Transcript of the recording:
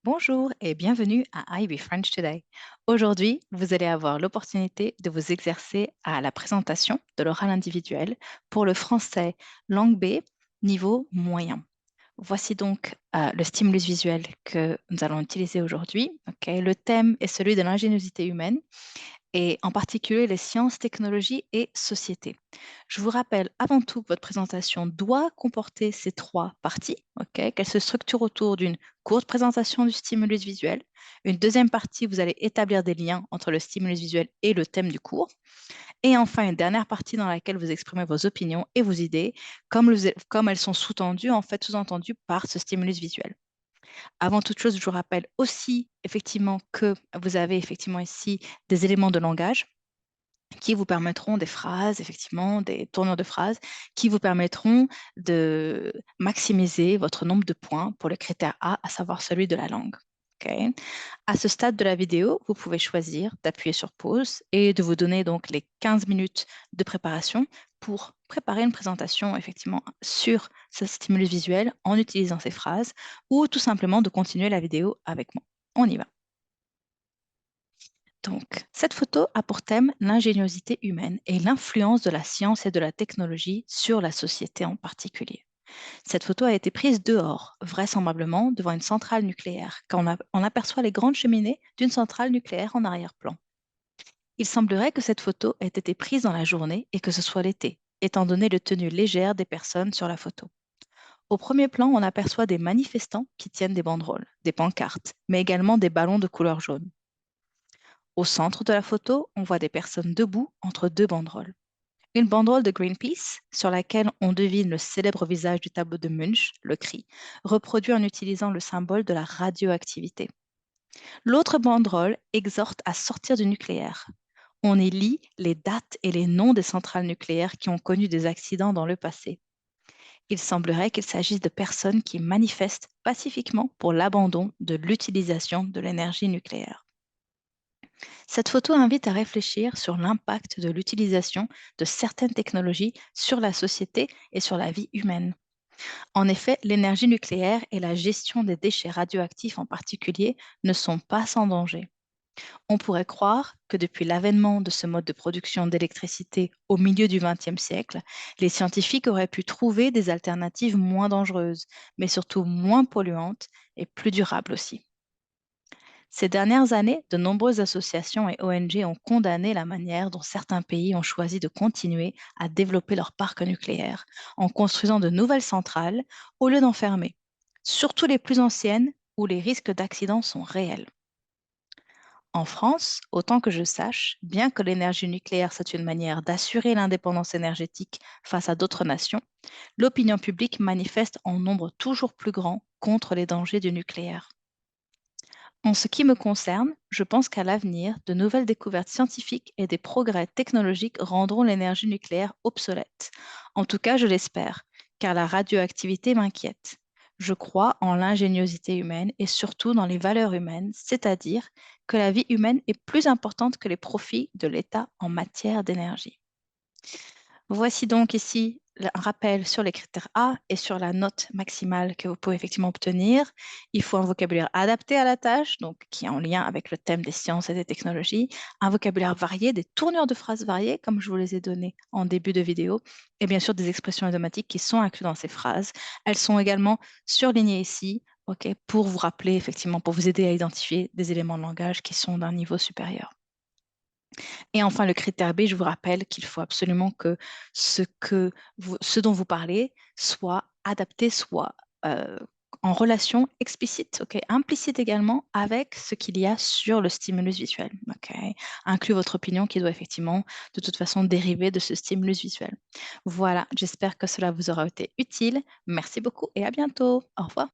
Bonjour et bienvenue à IB French Today. Aujourd'hui, vous allez avoir l'opportunité de vous exercer à la présentation de l'oral individuel pour le français langue B niveau moyen. Voici donc le stimulus visuel que nous allons utiliser aujourd'hui. Ok. Le thème est celui de l'ingéniosité humaine et en particulier les sciences, technologies et société. Je vous rappelle avant tout que votre présentation doit comporter ces trois parties, ok, qu'elle se structure autour d'une courte présentation du stimulus visuel. Une deuxième partie, vous allez établir des liens entre le stimulus visuel et le thème du cours. Et enfin, une dernière partie dans laquelle vous exprimez vos opinions et vos idées, comme elles sont sous-tendues, en fait, sous-entendues par ce stimulus visuel. Avant toute chose, je vous rappelle aussi effectivement que vous avez effectivement ici des éléments de langage qui vous permettront des phrases, effectivement, des tournures de phrases, qui vous permettront de maximiser votre nombre de points pour le critère A, à savoir celui de la langue. Ok. À ce stade de la vidéo, vous pouvez choisir d'appuyer sur pause et de vous donner donc les 15 minutes de préparation pour préparer une présentation effectivement sur ce stimulus visuel en utilisant ces phrases ou tout simplement de continuer la vidéo avec moi. On y va. Donc, cette photo a pour thème l'ingéniosité humaine et l'influence de la science et de la technologie sur la société en particulier. Cette photo a été prise dehors, vraisemblablement devant une centrale nucléaire, car on aperçoit les grandes cheminées d'une centrale nucléaire en arrière-plan. Il semblerait que cette photo ait été prise dans la journée et que ce soit l'été, étant donné le tenue légère des personnes sur la photo. Au premier plan, on aperçoit des manifestants qui tiennent des banderoles, des pancartes, mais également des ballons de couleur jaune. Au centre de la photo, on voit des personnes debout entre deux banderoles. Une banderole de Greenpeace, sur laquelle on devine le célèbre visage du tableau de Munch, le cri, reproduit en utilisant le symbole de la radioactivité. L'autre banderole exhorte à sortir du nucléaire. On y lit les dates et les noms des centrales nucléaires qui ont connu des accidents dans le passé. Il semblerait qu'il s'agisse de personnes qui manifestent pacifiquement pour l'abandon de l'utilisation de l'énergie nucléaire. Cette photo invite à réfléchir sur l'impact de l'utilisation de certaines technologies sur la société et sur la vie humaine. En effet, l'énergie nucléaire et la gestion des déchets radioactifs en particulier ne sont pas sans danger. On pourrait croire que depuis l'avènement de ce mode de production d'électricité au milieu du XXe siècle, les scientifiques auraient pu trouver des alternatives moins dangereuses, mais surtout moins polluantes et plus durables aussi. Ces dernières années, de nombreuses associations et ONG ont condamné la manière dont certains pays ont choisi de continuer à développer leur parc nucléaire en construisant de nouvelles centrales au lieu d'en fermer, surtout les plus anciennes où les risques d'accident sont réels. En France, autant que je sache, bien que l'énergie nucléaire soit une manière d'assurer l'indépendance énergétique face à d'autres nations, l'opinion publique manifeste en nombre toujours plus grand contre les dangers du nucléaire. En ce qui me concerne, je pense qu'à l'avenir, de nouvelles découvertes scientifiques et des progrès technologiques rendront l'énergie nucléaire obsolète. En tout cas, je l'espère, car la radioactivité m'inquiète. Je crois en l'ingéniosité humaine et surtout dans les valeurs humaines, c'est-à-dire que la vie humaine est plus importante que les profits de l'État en matière d'énergie. Voici donc ici un rappel sur les critères A et sur la note maximale que vous pouvez effectivement obtenir. Il faut un vocabulaire adapté à la tâche, donc qui est en lien avec le thème des sciences et des technologies, un vocabulaire varié, des tournures de phrases variées, comme je vous les ai données en début de vidéo, et bien sûr des expressions automatiques qui sont incluses dans ces phrases. Elles sont également surlignées ici, ok, pour vous rappeler effectivement, pour vous aider à identifier des éléments de langage qui sont d'un niveau supérieur. Et enfin, le critère B, je vous rappelle qu'il faut absolument que ce dont vous parlez soit adapté, soit euh, en relation explicite, ok, implicite également avec ce qu'il y a sur le stimulus visuel. Ok. Inclut votre opinion qui doit effectivement, de toute façon, dériver de ce stimulus visuel. Voilà, j'espère que cela vous aura été utile. Merci beaucoup et à bientôt. Au revoir.